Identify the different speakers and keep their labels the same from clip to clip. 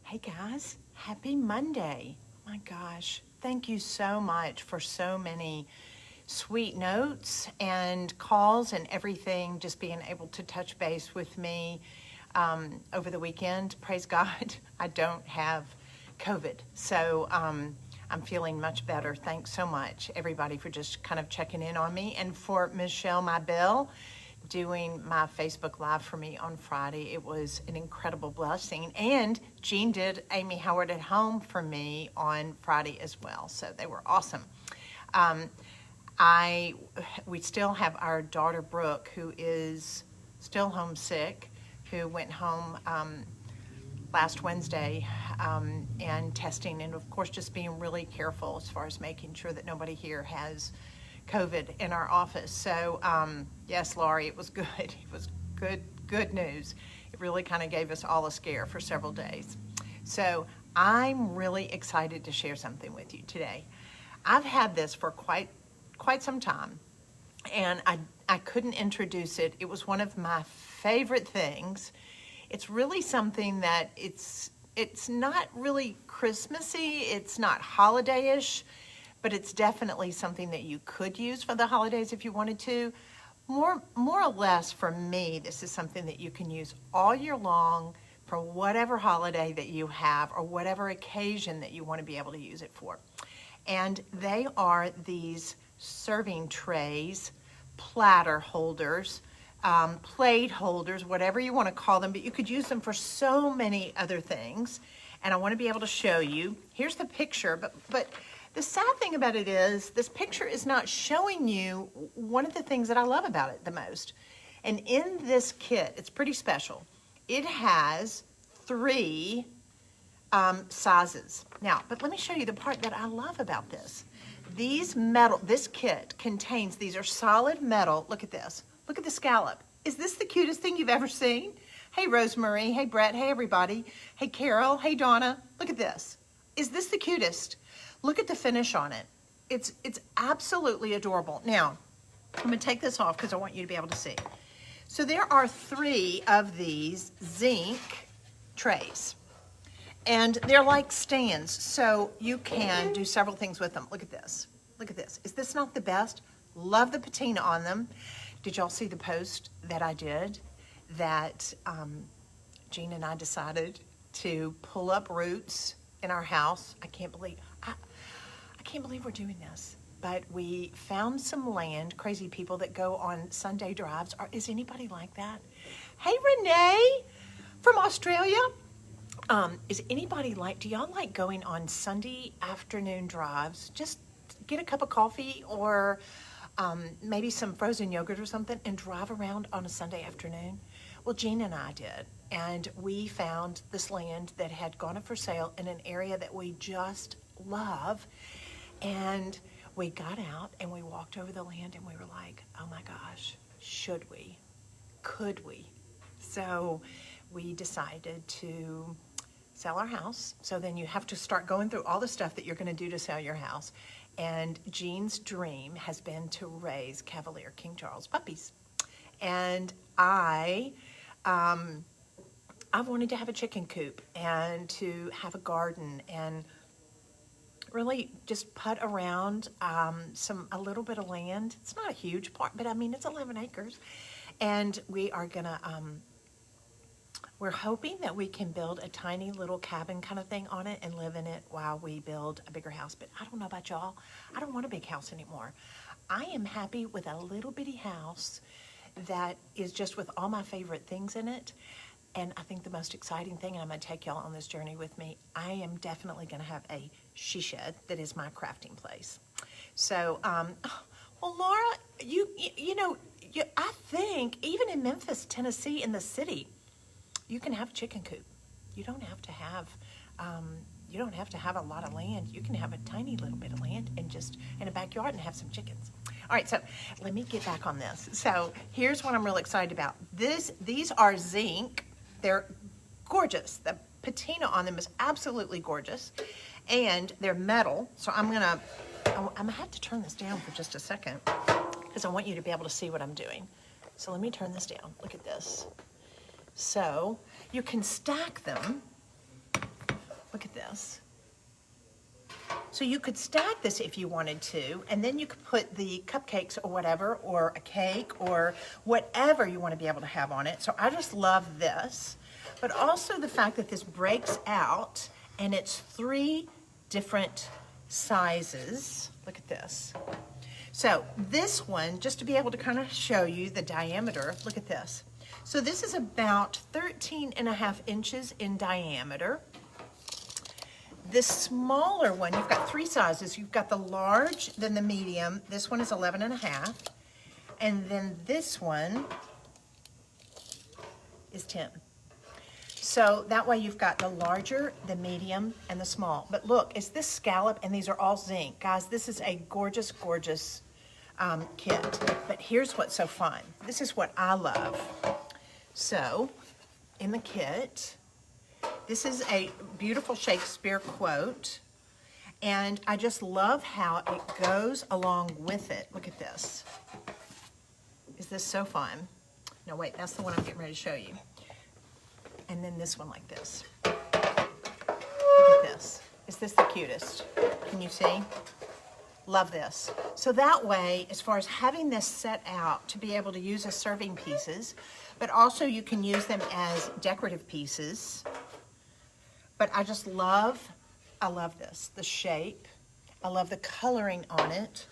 Speaker 1: Hey guys, happy Monday. My gosh, thank you so much for so many sweet notes and calls and everything, just being able to touch base with me over the weekend. Praise God, I don't have COVID, so I'm feeling much better. Thanks so much, everybody, for just kind of checking in on me, and for Michelle, my Belle, doing my Facebook Live for me on Friday. It was an incredible blessing. And Jean did Amy Howard at Home for me on Friday as well. So they were awesome. We still have our daughter Brooke, who is still homesick, who went home last Wednesday and testing, and of course just being really careful as far as making sure that nobody here has COVID in our office. So yes, Laurie, it was good. It was good news. It really kind of gave us all a scare for several days. So I'm really excited to share something with you today. I've had this for quite some time, and I couldn't introduce it. It was one of my favorite things. It's really something that it's not really Christmassy, it's not holiday-ish, but it's definitely something that you could use for the holidays if you wanted to. More or less for me, this is something that you can use all year long for whatever holiday that you have or whatever occasion that you want to be able to use it for. And they are these serving trays, platter holders, plate holders, whatever you want to call them, but you could use them for so many other things. And I want to be able to show you. Here's the picture, but the sad thing about it is this picture is not showing you one of the things that I love about it the most. And in this kit, it's pretty special. It has 3 sizes. Now, but let me show you the part that I love about this. This kit contains, these are solid metal. Look at this. Look at the scallop. Is this the cutest thing you've ever seen? Hey, Rosemary. Hey, Brett. Hey, everybody. Hey, Carol. Hey, Donna. Look at this. Is this the cutest? Look at the finish on it. It's absolutely adorable. Now, I'm going to take this off because I want you to be able to see. So there are 3 of these zinc trays. And they're like stands, so you can do several things with them. Look at this. Look at this. Is this not the best? Love the patina on them. Did y'all see the post that I did that Jean and I decided to pull up roots in our house? I can't believe we're doing this. But we found some land, crazy people that go on Sunday drives. Is anybody like that? Hey, Renee from Australia. Is anybody do y'all like going on Sunday afternoon drives? Just get a cup of coffee or maybe some frozen yogurt or something and drive around on a Sunday afternoon? Well, Jean and I did, and we found this land that had gone up for sale in an area that we just love, and we got out and we walked over the land and we were like, oh my gosh, should we? Could we? So we decided to sell our house. So then you have to start going through all the stuff that you're going to do to sell your house. And Jean's dream has been to raise Cavalier King Charles puppies. And I wanted to have a chicken coop and to have a garden and really just put around a little bit of land. It's not a huge part, but I mean, it's 11 acres. And we are gonna, we're hoping that we can build a tiny little cabin kind of thing on it and live in it while we build a bigger house. But I don't know about y'all. I don't want a big house anymore. I am happy with a little bitty house that is just with all my favorite things in it. And I think the most exciting thing, and I'm going to take y'all on this journey with me, I am definitely going to have a she shed that is my crafting place. So, well, Laura, you know, I think even in Memphis, Tennessee, in the city, you can have a chicken coop. You don't have to have a lot of land. You can have a tiny little bit of land and just in a backyard and have some chickens. All right, so let me get back on this. So here's what I'm really excited about. These are zinc. They're gorgeous. The patina on them is absolutely gorgeous, and they're metal. So I'm gonna have to turn this down for just a second because I want you to be able to see what I'm doing. So let me turn this down. Look at this. So you can stack them Look at this. So you could stack this if you wanted to, and then you could put the cupcakes or whatever, or a cake, or whatever you want to be able to have on it. So I just love this. But also the fact that this breaks out, and it's 3 different sizes. Look at this. So this one, just to be able to kind of show you the diameter, look at this. So this is about 13.5 inches in diameter. This smaller one, you've got 3 sizes. You've got the large, then the medium. This one is 11.5. And then this one is 10. So that way you've got the larger, the medium, and the small. But look, it's this scallop, and these are all zinc. Guys, this is a gorgeous, gorgeous kit. But here's what's so fun. This is what I love. So, in the kit, this is a beautiful Shakespeare quote, and I just love how it goes along with it. Look at this. Is this so fun? No, wait, that's the one I'm getting ready to show you. And then this one like this. Look at this. Is this the cutest? Can you see? Love this. So that way, as far as having this set out to be able to use as serving pieces, but also you can use them as decorative pieces. But I just love, I love this, the shape. I love the coloring on it.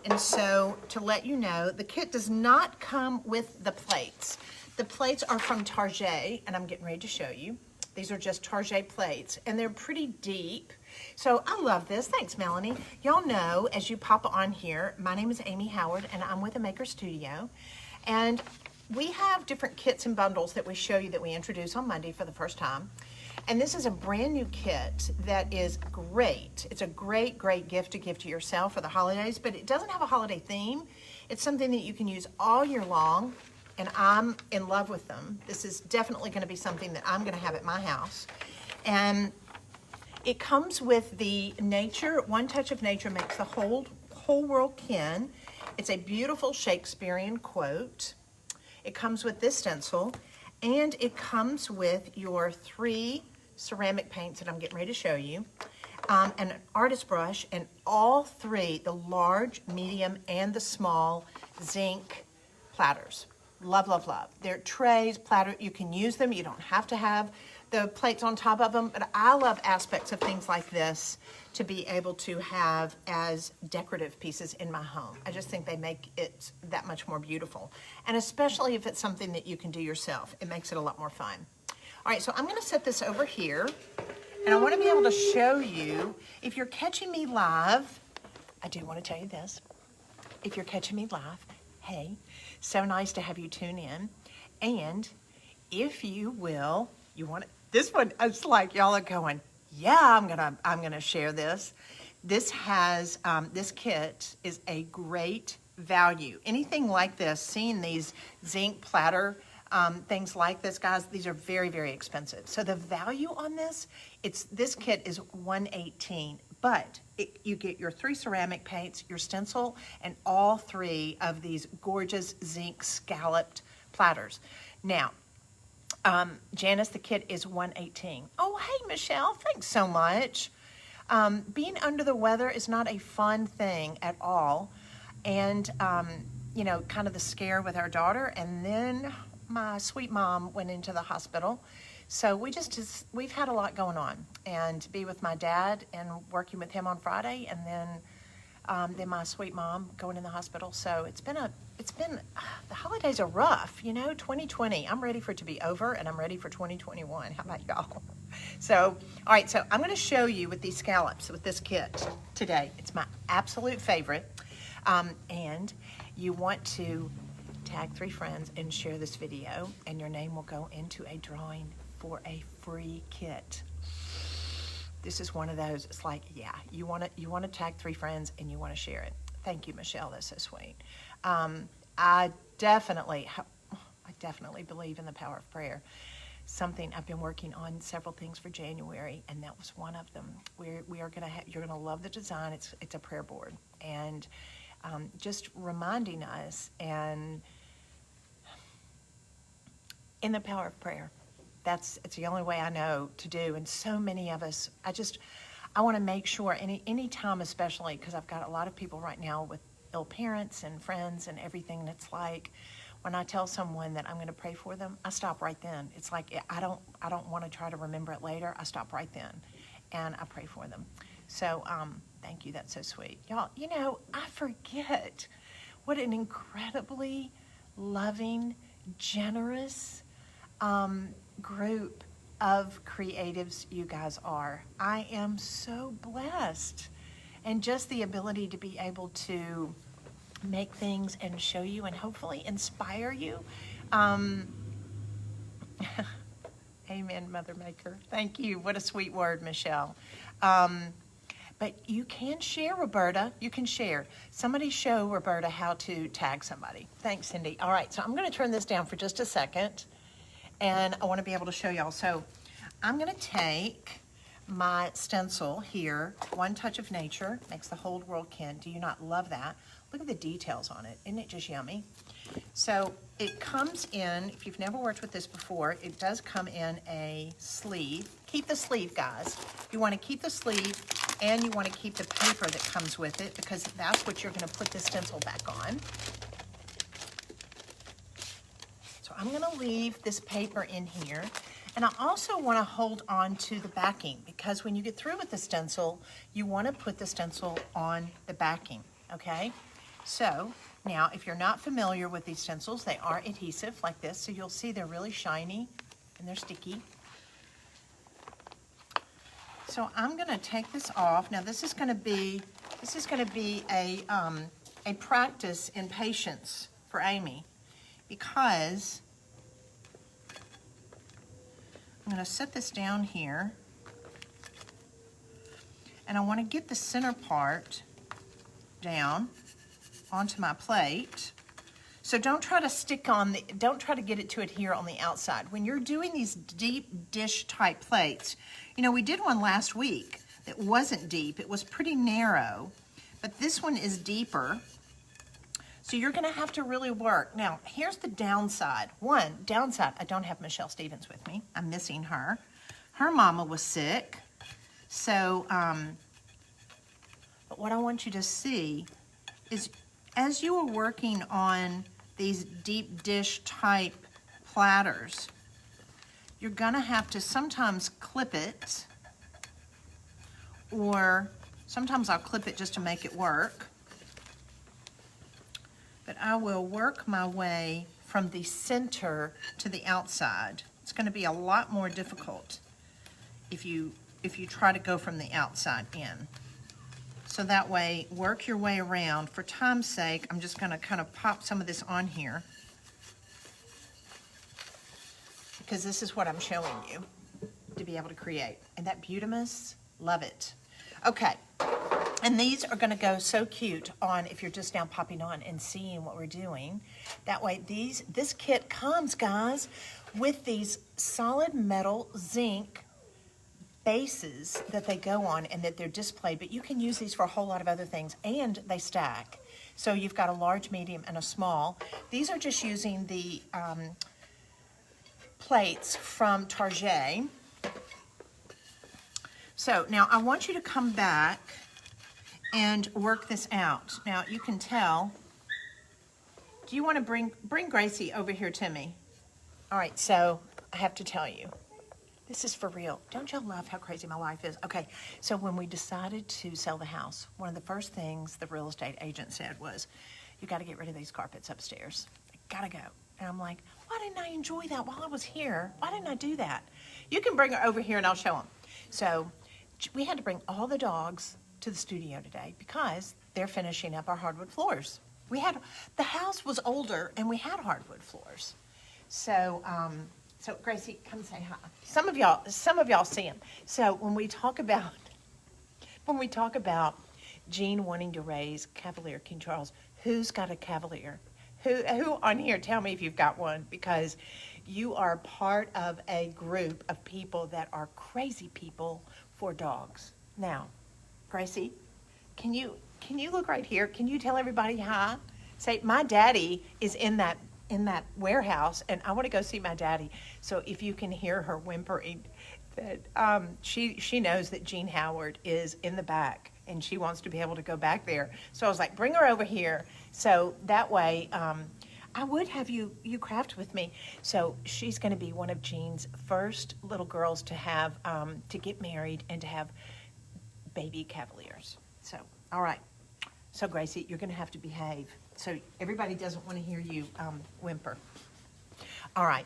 Speaker 1: And so to let you know, the kit does not come with the plates. The plates are from Target, and I'm getting ready to show you. These are just Target plates, and they're pretty deep. So I love this. Thanks, Melanie. Y'all know, as you pop on here, my name is Amy Howard, and I'm with the Maker Studio. And we have different kits and bundles that we show you that we introduce on Monday for the first time. And this is a brand new kit that is great. It's a great, great gift to give to yourself for the holidays, but it doesn't have a holiday theme. It's something that you can use all year long, and I'm in love with them. This is definitely going to be something that I'm going to have at my house. And it comes with the Nature, One Touch of Nature Makes the Whole World Kin. It's a beautiful Shakespearean quote. It comes with this stencil, and it comes with your 3 ceramic paints that I'm getting ready to show you, and an artist brush, and all 3, the large, medium, and the small zinc platters. Love, love, love. They're trays, platter. You can use them. You don't have to have the plates on top of them, but I love aspects of things like this to be able to have as decorative pieces in my home. I just think they make it that much more beautiful. And especially if it's something that you can do yourself, it makes it a lot more fun. All right, so I'm gonna set this over here, and I wanna be able to show you, if you're catching me live, I do wanna tell you this. If you're catching me live, hey, so nice to have you tune in. And if you will, you want it, this one, it's like y'all are going, yeah, I'm gonna share this. This has, this kit is a great value. Anything like this, seeing these zinc platter, things like this, guys, these are very, very expensive. So the value on this, this kit is $118, but you get your 3 ceramic paints, your stencil, and all 3 of these gorgeous zinc scalloped platters. Now, Janice, the kit is $118. Oh, hey, Michelle, thanks so much. Being under the weather is not a fun thing at all. And, you know, kind of the scare with our daughter. And then my sweet mom went into the hospital. So we've had a lot going on. And to be with my dad and working with him on Friday, and then my sweet mom going in the hospital. So it's been the holidays are rough, you know, 2020. I'm ready for it to be over, and I'm ready for 2021. How about y'all? So, all right, so I'm going to show you with these scallops with this kit today. It's my absolute favorite. And you want to tag 3 friends and share this video, and your name will go into a drawing for a free kit. This is one of those, it's like, yeah, you want to tag 3 friends and you want to share it. Thank you, Michelle, that's so sweet. I definitely believe in the power of prayer. Something I've been working on several things for January, and that was one of them. We are gonna you're gonna love the design. It's a prayer board, and just reminding us and in the power of prayer. it's the only way I know to do. And so many of us, I want to make sure any time, especially because I've got a lot of people right now with ill parents and friends and everything. And it's like, when I tell someone that I'm going to pray for them, I stop right then. It's like, I don't want to try to remember it later. I stop right then and I pray for them. So, thank you. That's so sweet. Y'all, you know, I forget what an incredibly loving, generous group of creatives you guys are. I am so blessed. And just the ability to be able to make things and show you and hopefully inspire you. Amen, Mother Maker. Thank you. What a sweet word, Michelle. But you can share, Roberta. You can share. Somebody show Roberta how to tag somebody. Thanks, Cindy. All right, so I'm going to turn this down for just a second, and I want to be able to show y'all. So I'm going to take my stencil here, One Touch of Nature, makes the whole world kin. Do you not love that? Look at the details on it. Isn't it just yummy? So it comes in, if you've never worked with this before, it does come in a sleeve. Keep the sleeve, guys. You want to keep the sleeve, and you want to keep the paper that comes with it, because that's what you're going to put this stencil back on. So I'm going to leave this paper in here. And I also want to hold on to the backing, because when you get through with the stencil, you want to put the stencil on the backing, okay? So now, if you're not familiar with these stencils, they are adhesive like this, so you'll see they're really shiny and they're sticky. So I'm going to take this off. Now this is going to be a practice in patience for Amy, because I'm going to set this down here, and I want to get the center part down onto my plate. So don't try to get it to adhere on the outside. When you're doing these deep dish type plates, you know, we did one last week that wasn't deep. It was pretty narrow, but this one is deeper. So you're gonna have to really work. Now, here's the downside. One downside, I don't have Michelle Stevens with me. I'm missing her. Her mama was sick. So, but what I want you to see is, as you are working on these deep dish type platters, you're gonna have to sometimes clip it, or sometimes I'll clip it just to make it work. But I will work my way from the center to the outside. It's gonna be a lot more difficult if you try to go from the outside in. So that way, work your way around. For time's sake, I'm just gonna kind of pop some of this on here, because this is what I'm showing you to be able to create. And that Butamus, love it. Okay, and these are gonna go so cute on, if you're just now popping on and seeing what we're doing. That way, this kit comes, guys, with these solid metal zinc bases that they go on and that they're displayed, but you can use these for a whole lot of other things, and they stack. So you've got a large, medium, and a small. These are just using the plates from Target. So now I want you to come back and work this out. Now you can tell, do you want to bring Gracie over here to me? All right, so I have to tell you, this is for real. Don't y'all love how crazy my life is? Okay, so when we decided to sell the house, one of the first things the real estate agent said was, you got to get rid of these carpets upstairs. They gotta go. And I'm like, why didn't I enjoy that while I was here? Why didn't I do that? You can bring her over here and I'll show them. So we had to bring all the dogs to the studio today because they're finishing up our hardwood floors. The house was older and we had hardwood floors. So, so Gracie, come say hi. Some of y'all see him. So when we talk about Jean wanting to raise Cavalier King Charles, who's got a Cavalier? Who on here, tell me if you've got one, because you are part of a group of people that are crazy people for dogs. Now, Gracie, can you look right here? Can you tell everybody hi? Say, my daddy is in that in that warehouse, and I want to go see my daddy. So if you can hear her whimpering, that she knows that Jean Howard is in the back, and she wants to be able to go back there. So I was like, bring her over here, so that way I would have you craft with me. So she's going to be one of Jean's first little girls to have to get married and to have baby cavaliers. So all right. So Gracie, you're going to have to behave. So everybody doesn't want to hear you whimper. All right.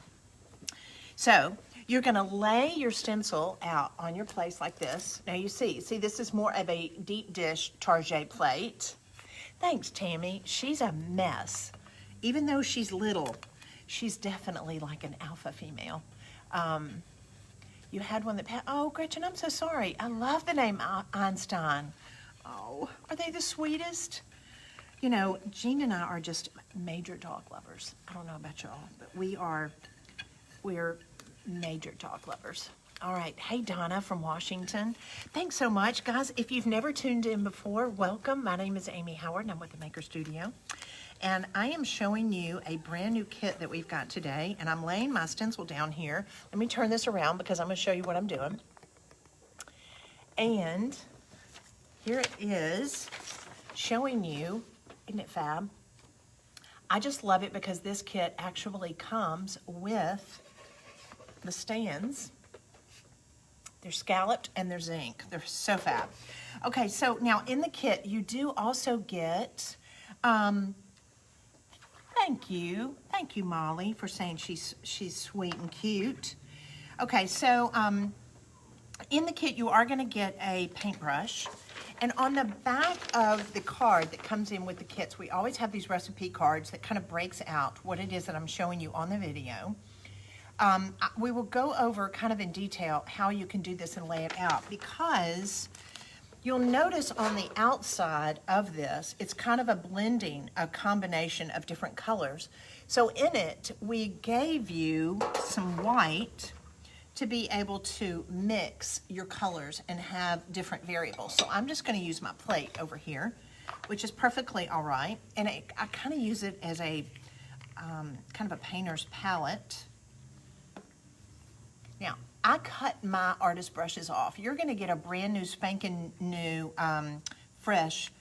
Speaker 1: So you're going to lay your stencil out on your place like this. Now you see, this is more of a deep dish target plate. Thanks, Tammy. She's a mess. Even though she's little, she's definitely like an alpha female. You had one that, oh, Gretchen, I'm so sorry. I love the name Einstein. Oh, are they the sweetest? You know, Jean and I are just major dog lovers. I don't know about y'all, but we're major dog lovers. All right. Hey, Donna from Washington. Thanks so much. Guys, if you've never tuned in before, welcome. My name is Amy Howard, and I'm with the Maker Studio. And I am showing you a brand new kit that we've got today, and I'm laying my stencil down here. Let me turn this around because I'm going to show you what I'm doing. And here it is, showing you, isn't it fab? I just love it because this kit actually comes with the stands. They're scalloped and they're zinc. They're so fab. Okay, so now in the kit, you do also get, thank you, Molly, for saying she's sweet and cute. Okay, so in the kit, you are going to get a paintbrush. And on the back of the card that comes in with the kits, we always have these recipe cards that kind of breaks out what it is that I'm showing you on the video. We will go over kind of in detail how you can do this and lay it out, because you'll notice on the outside of this, it's kind of a blending, a combination of different colors. So in it, we gave you some white to be able to mix your colors and have different variables. So I'm just going to use my plate over here, which is perfectly all right. And I kind of use it as a kind of a painter's palette. Now, I cut my artist brushes off. You're going to get a brand new, spanking new, fresh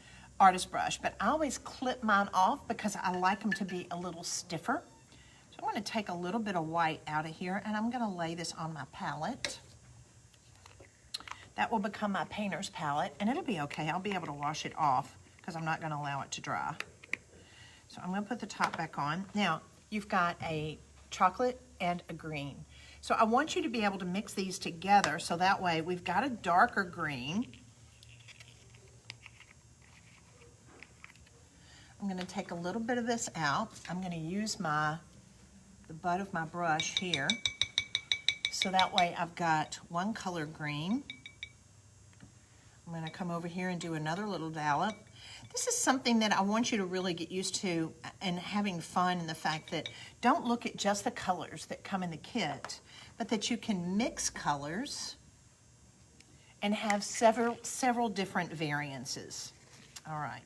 Speaker 1: artist brush, but I always clip mine off because I like them to be a little stiffer. I'm going to take a little bit of white out of here, and I'm going to lay this on my palette. That will become my painter's palette, and it'll be okay. I'll be able to wash it off because I'm not going to allow it to dry. So I'm going to put the top back on. Now, you've got a chocolate and a green. So I want you to be able to mix these together so that way we've got a darker green. I'm going to take a little bit of this out. I'm going to use the butt of my brush here, so that way I've got one color green. I'm going to come over here and do another little dollop. This is something that I want you to really get used to and having fun in the fact that don't look at just the colors that come in the kit, but that you can mix colors and have several different variances. All right,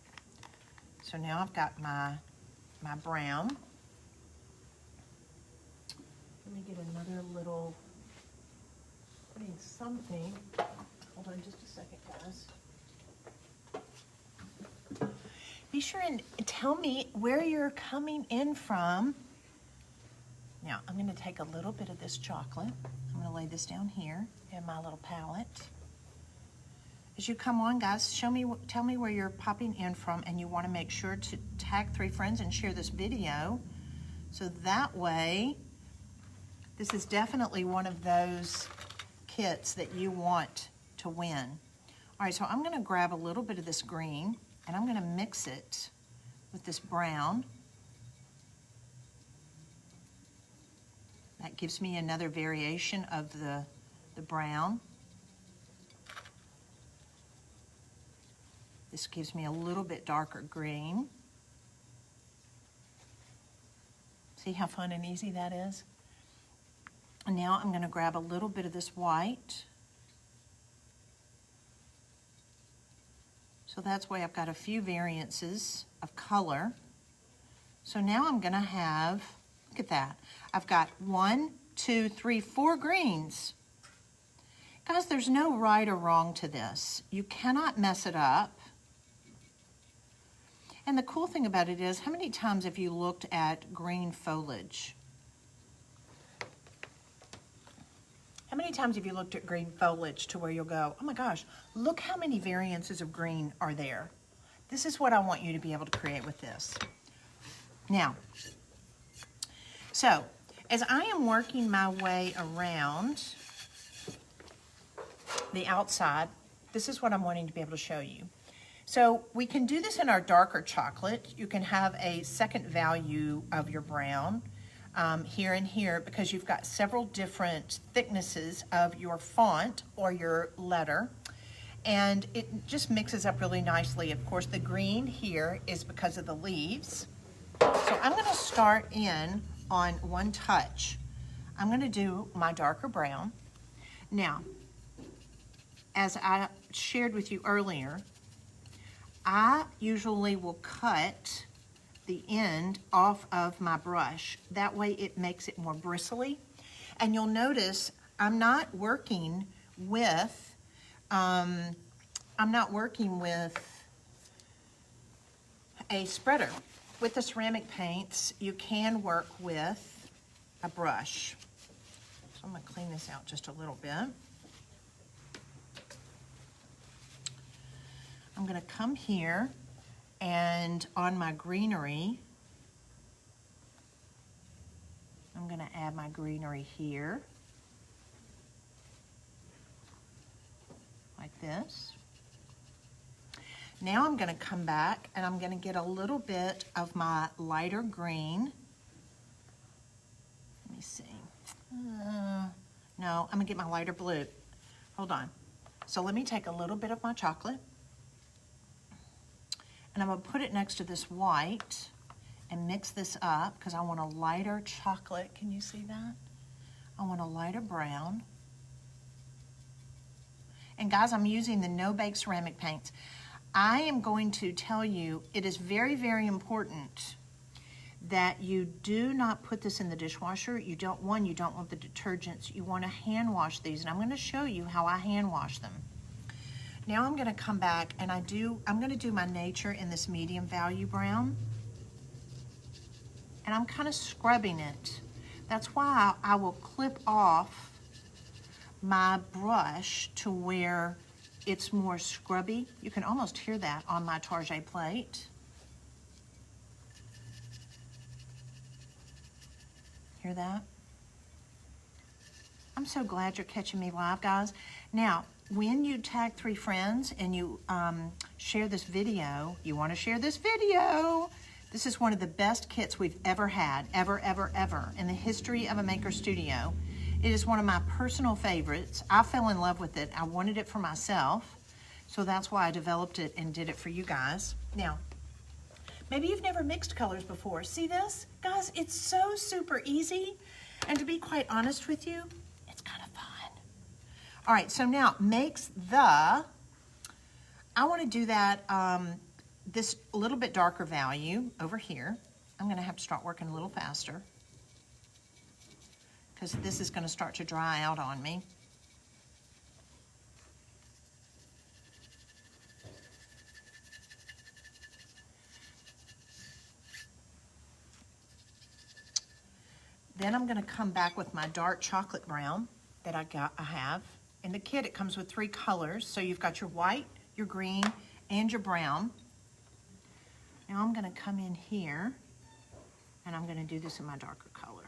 Speaker 1: so now I've got my brown. Let me get another little, something. Hold on just a second, guys. Be sure and tell me where you're coming in from. Now, I'm going to take a little bit of this chocolate. I'm going to lay this down here in my little palette. As you come on, guys, tell me where you're popping in from, and you want to make sure to tag 3 friends and share this video, so that way, this is definitely one of those kits that you want to win. All right, so I'm going to grab a little bit of this green, and I'm going to mix it with this brown. That gives me another variation of the brown. This gives me a little bit darker green. See how fun and easy that is? And now I'm going to grab a little bit of this white. So that's why I've got a few variances of color. So now I'm going to have Look at that. I've got 1, 2, 3, 4 greens. Guys, there's no right or wrong to this. You cannot mess it up. And the cool thing about it is, how many times have you looked at green foliage? How many times have you looked at green foliage to where you'll go, oh my gosh, look how many variances of green are there. This is what I want you to be able to create with this. Now, so as I am working my way around the outside, this is what I'm wanting to be able to show you. So we can do this in our darker chocolate. You can have a second value of your brown here and here, because you've got several different thicknesses of your font or your letter, and it just mixes up really nicely. Of course, the green here is because of the leaves. So I'm going to start in on one touch. I'm going to do my darker brown. Now, as I shared with you earlier, I usually will cut the end off of my brush. That way it makes it more bristly. And you'll notice I'm not working with a spreader. With the ceramic paints, you can work with a brush. So I'm gonna clean this out just a little bit. I'm gonna come here and on my greenery, I'm gonna add my greenery here, like this. Now I'm gonna come back and I'm gonna get a little bit of my lighter green. Let me see. No, I'm gonna get my lighter blue. Hold on. So let me take a little bit of my chocolate, and I'm gonna put it next to this white and mix this up because I want a lighter chocolate. Can you see that? I want a lighter brown. And guys, I'm using the no-bake ceramic paints. I am going to tell you, it is very, very important that you do not put this in the dishwasher. You don't want the detergents. You want to hand wash these, and I'm going to show you how I hand wash them. Now I'm going to come back and I'm going to do my nature in this medium value brown, and I'm kind of scrubbing it. That's why I will clip off my brush to where it's more scrubby. You can almost hear that on my Target plate. Hear that? I'm so glad you're catching me live, guys. Now, when you tag 3 friends and you share this video, you want to share this video. This is one of the best kits we've ever had, ever in the history of a maker studio. It is one of my personal favorites. I fell in love with it. I wanted it for myself, so that's why I developed it and did it for you guys. Now, maybe you've never mixed colors before. See this? Guys, it's so super easy, and to be quite honest with you, it's kind of fun. All right, so now I want to do that, this a little bit darker value over here. I'm going to have to start working a little faster because this is going to start to dry out on me. Then I'm going to come back with my dark chocolate brown that I have. In the kit, it comes with 3 colors. So you've got your white, your green, and your brown. Now I'm going to come in here, and I'm going to do this in my darker color.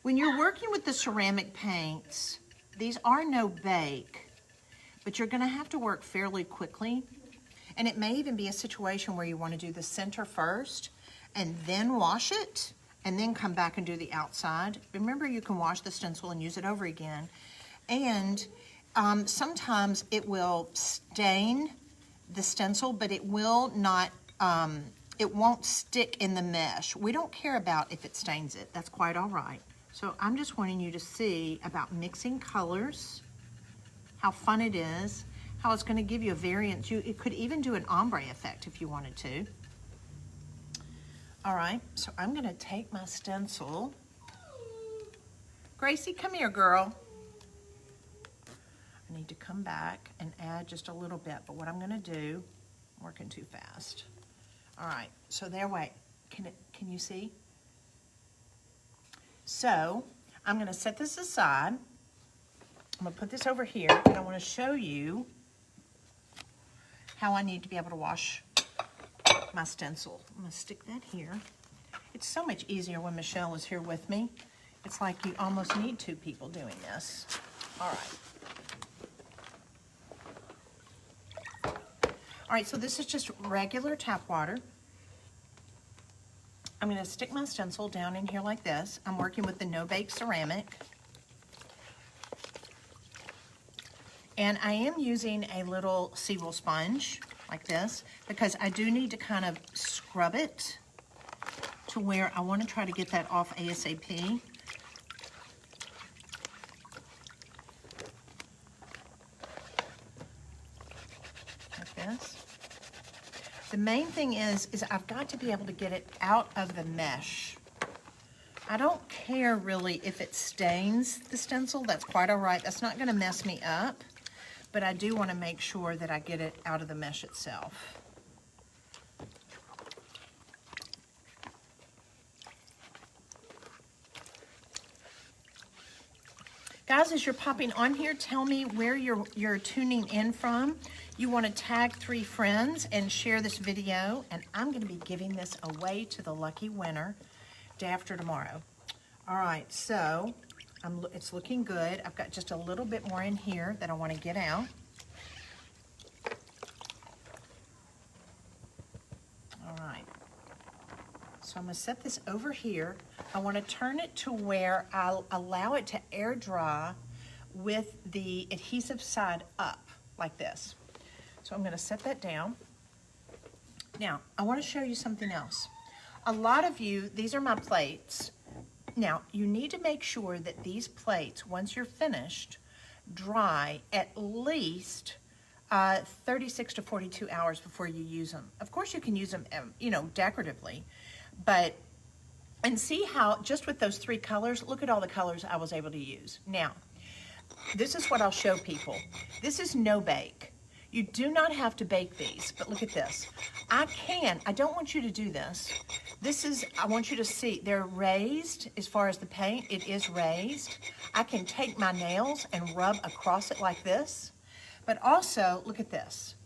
Speaker 1: When you're working with the ceramic paints, these are no bake, but you're going to have to work fairly quickly. And it may even be a situation where you want to do the center first and then wash it, and then come back and do the outside. Remember, you can wash the stencil and use it over again. And sometimes it will stain the stencil, but it will not, it won't stick in the mesh. We don't care about if it stains it. That's quite all right. So I'm just wanting you to see about mixing colors, how fun it is, how it's going to give you a variance. It could even do an ombre effect if you wanted to. All right, so I'm gonna take my stencil. Gracie, come here, girl. I need to come back and add just a little bit, but what I'm gonna do, I'm working too fast. All right, so there, wait, can you see? So I'm gonna set this aside. I'm gonna put this over here, and I wanna show you how I need to be able to wash my stencil. I'm gonna stick that here. It's so much easier when Michelle is here with me. It's like you almost need two people doing this. All right. All right, so this is just regular tap water. I'm gonna stick my stencil down in here like this. I'm working with the no-bake ceramic. And I am using a little Seawell sponge like this because I do need to kind of scrub it to where I want to try to get that off ASAP. Like this. The main thing is I've got to be able to get it out of the mesh. I don't care really if it stains the stencil. That's quite all right. That's not going to mess me up. But I do want to make sure that I get it out of the mesh itself. Guys, as you're popping on here, tell me where you're tuning in from. You want to tag 3 friends and share this video, and I'm going to be giving this away to the lucky winner day after tomorrow. All right, so it's looking good. I've got just a little bit more in here that I want to get out. All right, so I'm going to set this over here. I want to turn it to where I'll allow it to air dry with the adhesive side up like this. So I'm going to set that down. Now, I want to show you something else. A lot of you, these are my plates. Now, you need to make sure that these plates, once you're finished, dry at least 36 to 42 hours before you use them. Of course, you can use them, decoratively, but, and see how, just with those 3 colors, look at all the colors I was able to use. Now, this is what I'll show people. This is no bake. You do not have to bake these, but look at this. I don't want you to do this. I want you to see, they're raised as far as the paint, it is raised. I can take my nails and rub across it like this, but also, look at this.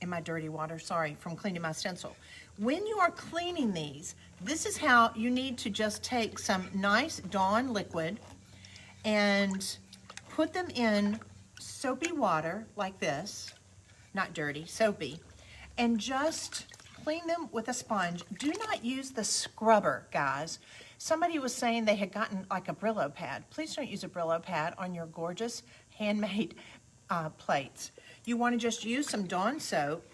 Speaker 1: In my dirty water, sorry, from cleaning my stencil. When you are cleaning these, this is how you need to just take some nice Dawn liquid and put them in soapy water like this, not dirty, soapy, and just clean them with a sponge. Do not use the scrubber, guys. Somebody was saying they had gotten like a Brillo pad. Please don't use a Brillo pad on your gorgeous handmade plates. You want to just use some Dawn soap,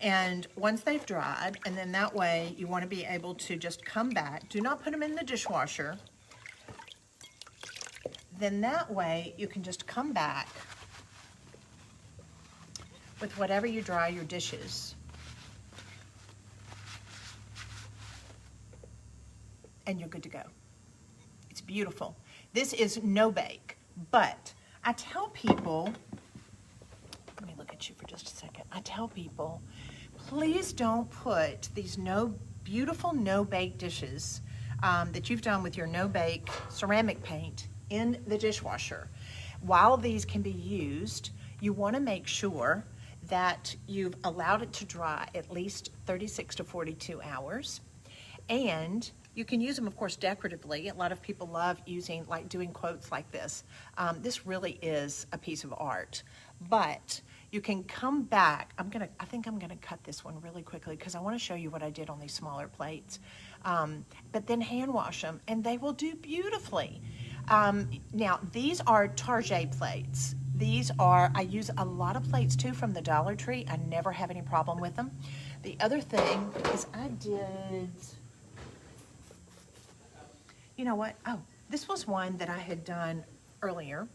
Speaker 1: and once they've dried, and then that way you want to be able to just come back. Do not put them in the dishwasher. Then that way you can just come back with whatever you dry your dishes. And you're good to go. It's beautiful. This is no bake, but I tell people, let me look at you for just a second. I tell people, please don't put these beautiful no-bake dishes that you've done with your no-bake ceramic paint in the dishwasher. While these can be used, you want to make sure that you've allowed it to dry at least 36 to 42 hours. And you can use them, of course, decoratively. A lot of people love using, like doing quotes like this. This really is a piece of art. But you can come back. I think I'm gonna cut this one really quickly because I want to show you what I did on these smaller plates. But then hand wash them, and they will do beautifully. Now, these are Target plates. I use a lot of plates too from the Dollar Tree. I never have any problem with them. The other thing is you know what? Oh, this was one that I had done earlier.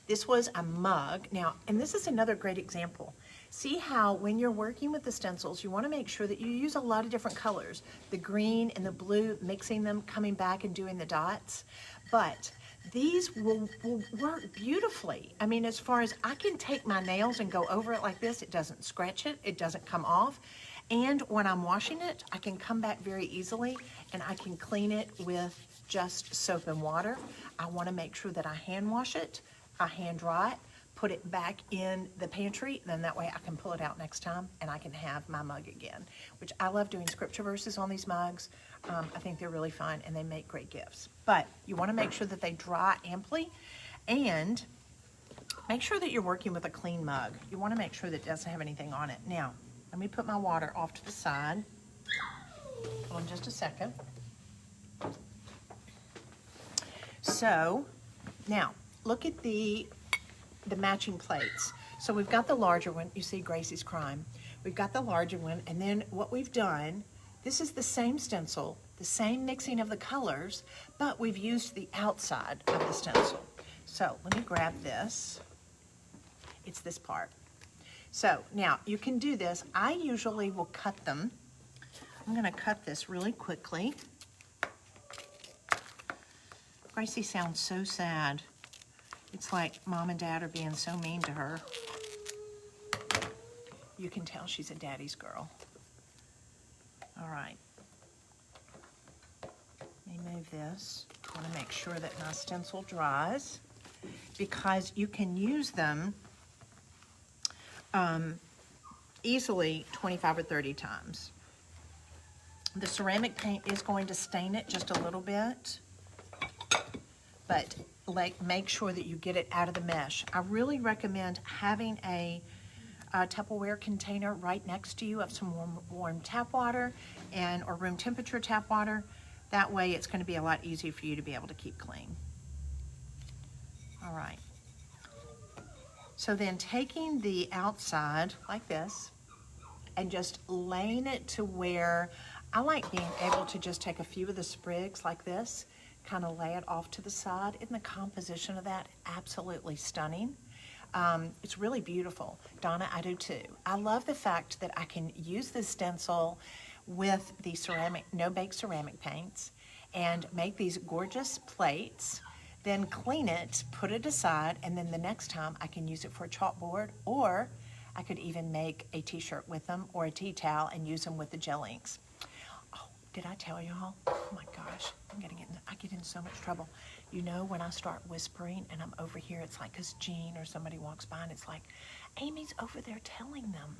Speaker 1: This was a mug. Now, and this is another great example. See how when you're working with the stencils, you want to make sure that you use a lot of different colors, the green and the blue, mixing them, coming back and doing the dots. But these will work beautifully. I mean, as far as I can take my nails and go over it like this, it doesn't scratch it, it doesn't come off. And when I'm washing it, I can come back very easily and I can clean it with just soap and water. I want to make sure that I hand wash it, I hand dry it, put it back in the pantry, then that way I can pull it out next time and I can have my mug again, which I love doing scripture verses on these mugs. I think they're really fun and they make great gifts. But you want to make sure that they dry amply and make sure that you're working with a clean mug. You want to make sure that it doesn't have anything on it. Now, let me put my water off to the side. Hold on just a second. So, now, look at the matching plates. So we've got the larger one. You see Gracie's crying. We've got the larger one, and then what we've done, this is the same stencil, the same mixing of the colors, but we've used the outside of the stencil. So let me grab this. It's this part. So now you can do this. I usually will cut them. I'm going to cut this really quickly. Gracie sounds so sad. It's like mom and dad are being so mean to her. You can tell she's a daddy's girl. All right. Let me move this. I want to make sure that my stencil dries because you can use them easily 25 or 30 times. The ceramic paint is going to stain it just a little bit, but make sure that you get it out of the mesh. I really recommend having a Tupperware container right next to you of some warm tap water or room temperature tap water. That way it's going to be a lot easier for you to be able to keep clean. All right. So then taking the outside like this and just laying it to where I like being able to just take a few of the sprigs like this, kind of lay it off to the side. Isn't the composition of that absolutely stunning? It's really beautiful. Donna, I do too. I love the fact that I can use this stencil with the ceramic, no-bake ceramic paints and make these gorgeous plates, then clean it, put it aside, and then the next time I can use it for a chalkboard, or I could even make a t-shirt with them or a tea towel and use them with the gel inks. Oh, did I tell y'all? Oh my gosh, I get in so much trouble. You know, when I start whispering and I'm over here, it's like, because Jean or somebody walks by and it's like, Amy's over there telling them.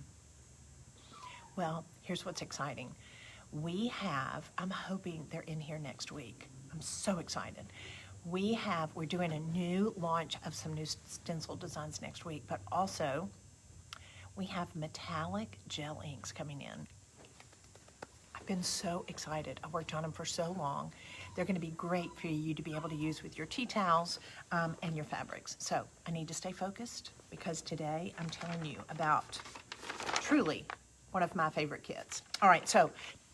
Speaker 1: Well, here's what's exciting. I'm hoping they're in here next week. I'm so excited. We're doing a new launch of some new stencil designs next week, but also we have metallic gel inks coming in. I've been so excited. I worked on them for so long. They're going to be great for you to be able to use with your tea towels and your fabrics. So I need to stay focused because today I'm telling you about truly one of my favorite kits. All right, so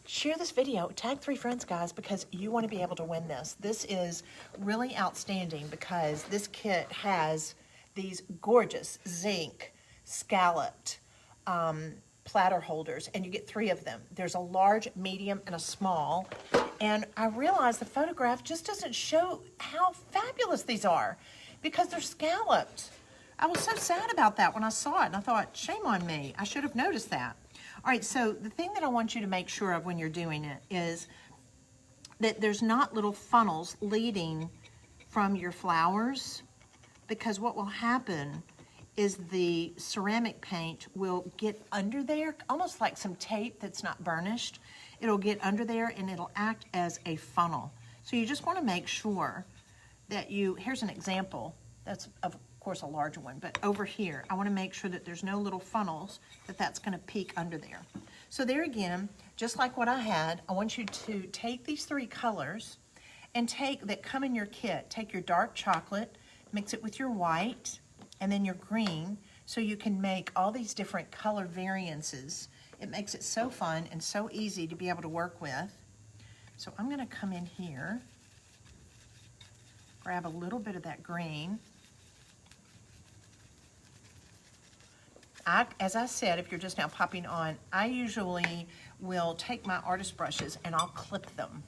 Speaker 1: share this video, tag 3 friends, guys, because you want to be able to win this. This is really outstanding because this kit has these gorgeous zinc scalloped platter holders, and you get 3 of them. There's a large, medium, and a small. And I realized the photograph just doesn't show how fabulous these are because they're scalloped. I was so sad about that when I saw it, and I thought, shame on me. I should have noticed that. All right, so the thing that I want you to make sure of when you're doing it is that there's not little funnels leading from your flowers, because what will happen is the ceramic paint will get under there, almost like some tape that's not burnished. It'll get under there and it'll act as a funnel. So you just want to make sure that here's an example. That's of course a larger one, but over here, I want to make sure that there's no little funnels that's going to peek under there. So there again, just like what I had, I want you to take these 3 colors and that come in your kit. Take your dark chocolate, mix it with your white, and then your green, so you can make all these different color variances. It makes it so fun and so easy to be able to work with. So I'm going to come in here, grab a little bit of that green, as I said, if you're just now popping on, I usually will take my artist brushes and I'll clip them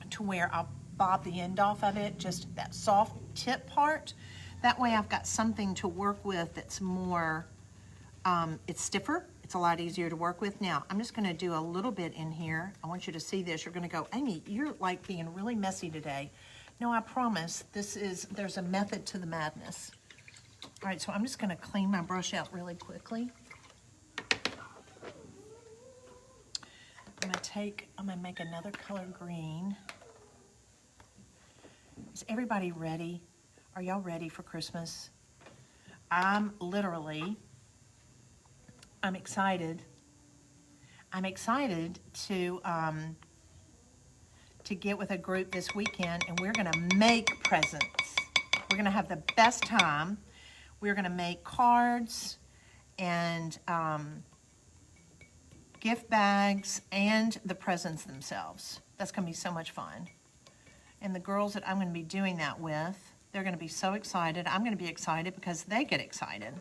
Speaker 1: to where I'll bob the end off of it, just that soft tip part. That way I've got something to work with that's more, it's stiffer. It's a lot easier to work with. Now, I'm just gonna do a little bit in here. I want you to see this. You're gonna go, Amy, you're like being really messy today. No, I promise, there's a method to the madness. All right, so I'm just gonna clean my brush out really quickly. I'm gonna make another color green. Is everybody ready? Are y'all ready for Christmas? I'm excited. I'm excited to get with a group this weekend, and we're gonna make presents. We're gonna have the best time. We're gonna make cards and gift bags and the presents themselves. That's gonna be so much fun. And the girls that I'm gonna be doing that with, they're gonna be so excited. I'm gonna be excited because they get excited.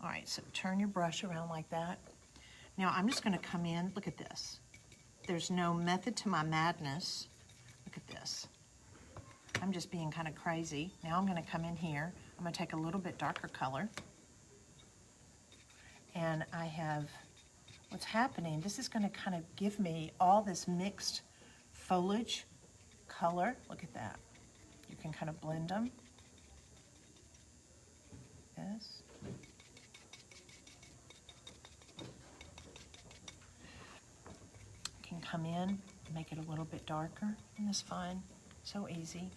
Speaker 1: All right, so turn your brush around like that. Now I'm just gonna come in, look at this. There's no method to my madness. Look at this. I'm just being kind of crazy. Now I'm gonna come in here. I'm gonna take a little bit darker color. And I have, what's happening, this is gonna kind of give me all this mixed foliage color. Look at that. You can kind of blend them. Yes. Can come in and make it a little bit darker. Isn't this fun? So easy.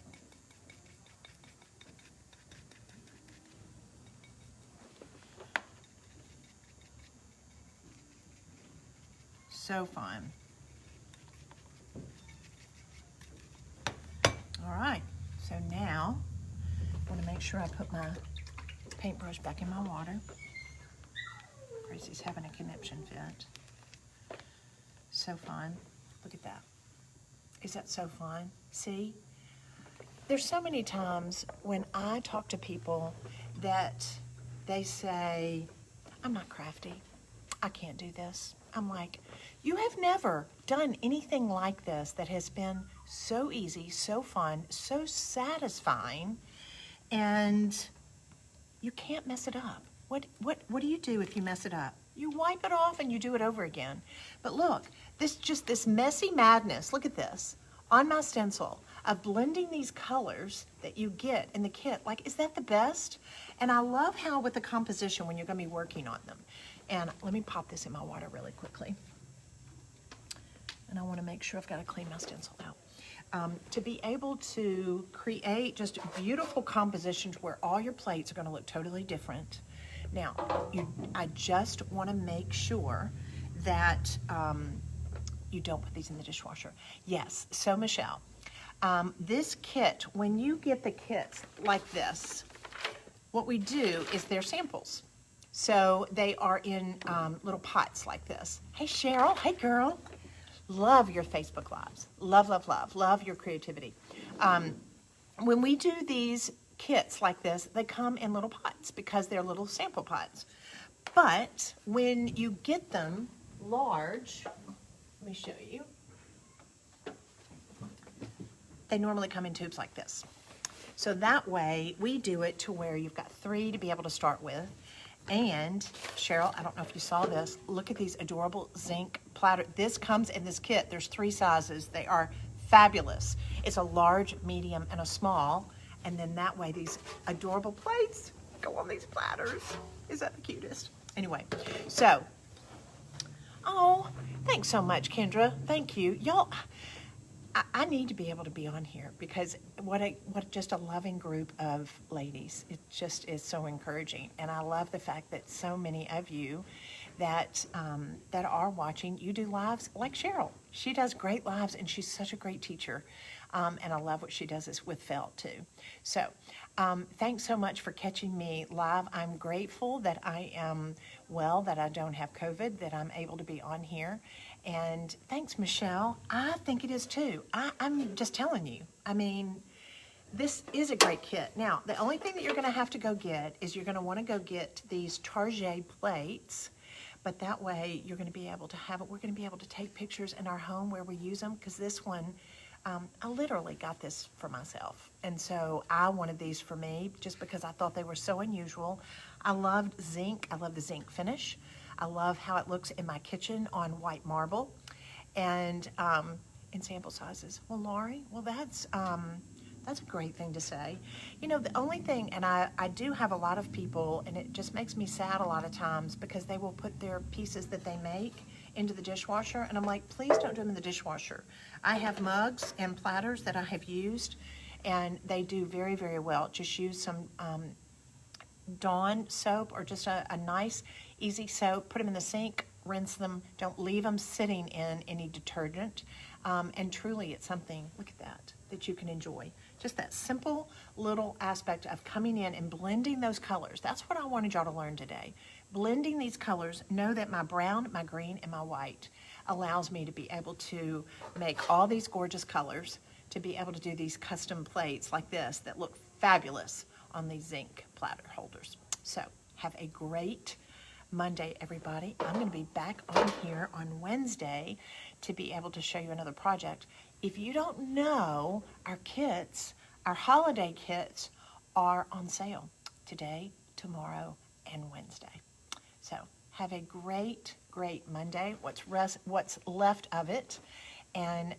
Speaker 1: So fun. All right, so now I want to make sure I put my paintbrush back in my water. Gracie's having a conniption fit. So fun. Look at that. Is that so fun? See? There's so many times when I talk to people that they say, I'm not crafty. I can't do this. I'm like, you have never done anything like this that has been so easy, so fun, so satisfying, and you can't mess it up. What do you do if you mess it up? You wipe it off and you do it over again. But look, this messy madness, look at this, on my stencil, of blending these colors that you get in the kit. Like, is that the best? And I love how with the composition when you're gonna be working on them. And let me pop this in my water really quickly. And I wanna make sure I've gotta clean my stencil out. To be able to create just beautiful compositions where all your plates are gonna look totally different. Now, I just wanna make sure that you don't put these in the dishwasher. Yes, so Michelle, this kit, when you get the kits like this, what we do is they're samples. So they are in little pots like this. Hey Cheryl, hey girl. Love your Facebook Lives. Love, love, love. Love your creativity. When we do these kits like this, they come in little pots because they're little sample pots. But when you get them large, let me show you. They normally come in tubes like this. So that way we do it to where you've got 3 to be able to start with. And Cheryl, I don't know if you saw this, look at these adorable zinc platter. This comes in this kit. There's 3 sizes. They are fabulous. It's a large, medium, and a small. And then that way these adorable plates go on these platters. Is that the cutest? Anyway, so, oh, thanks so much, Kendra. Thank you. Y'all, I need to be able to be on here because what just a loving group of ladies. It just is so encouraging. And I love the fact that so many of you that are watching, you do lives like Cheryl. She does great lives and she's such a great teacher. And I love what she does is with felt too. So thanks so much for catching me live. I'm grateful that I am well, that I don't have COVID, that I'm able to be on here. And thanks, Michelle. I think it is too. I'm just telling you. I mean, this is a great kit. Now, the only thing that you're gonna have to go get is you're gonna wanna go get these target plates, but that way you're gonna be able to have it, we're gonna be able to take pictures in our home where we use them, because this one, I literally got this for myself. And so I wanted these for me just because I thought they were so unusual. I loved zinc, I love the zinc finish. I love how it looks in my kitchen on white marble. And in sample sizes. Well, Laurie, well that's a great thing to say. You know, the only thing, and I do have a lot of people, and it just makes me sad a lot of times, because they will put their pieces that they make into the dishwasher, and I'm like, please don't do them in the dishwasher. I have mugs and platters that I have used, and they do very, very well. Just use some Dawn soap, or just a nice, easy soap. Put them in the sink, rinse them. Don't leave them sitting in any detergent. And truly, it's something, look at that you can enjoy. Just that simple little aspect of coming in and blending those colors. That's what I wanted y'all to learn today. Blending these colors, know that my brown, my green, and my white allows me to be able to make all these gorgeous colors, to be able to do these custom plates like this that look fabulous on these zinc platter holders. So have a great Monday, everybody. I'm going to be back on here on Wednesday to be able to show you another project. If you don't know, our kits, our holiday kits, are on sale today, tomorrow, and Wednesday. So have a great, great Monday, what's left of it. And,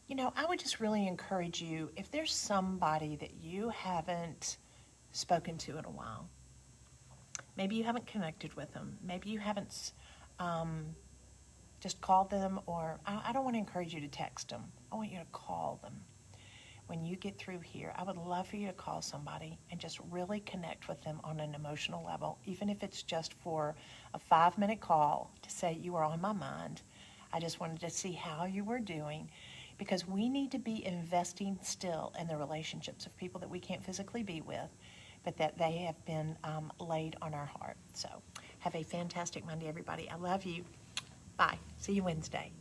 Speaker 1: you know, I would just really encourage you, if there's somebody that you haven't spoken to in a while, maybe you haven't connected with them, maybe you haven't just called them, or I don't want to encourage you to text them. I want you to call them. When you get through here, I would love for you to call somebody and just really connect with them on an emotional level, even if it's just for a 5-minute call to say, you are on my mind. I just wanted to see how you were doing, because we need to be investing still in the relationships of people that we can't physically be with, but that they have been laid on our heart. So have a fantastic Monday, everybody. I love you. Bye. See you Wednesday.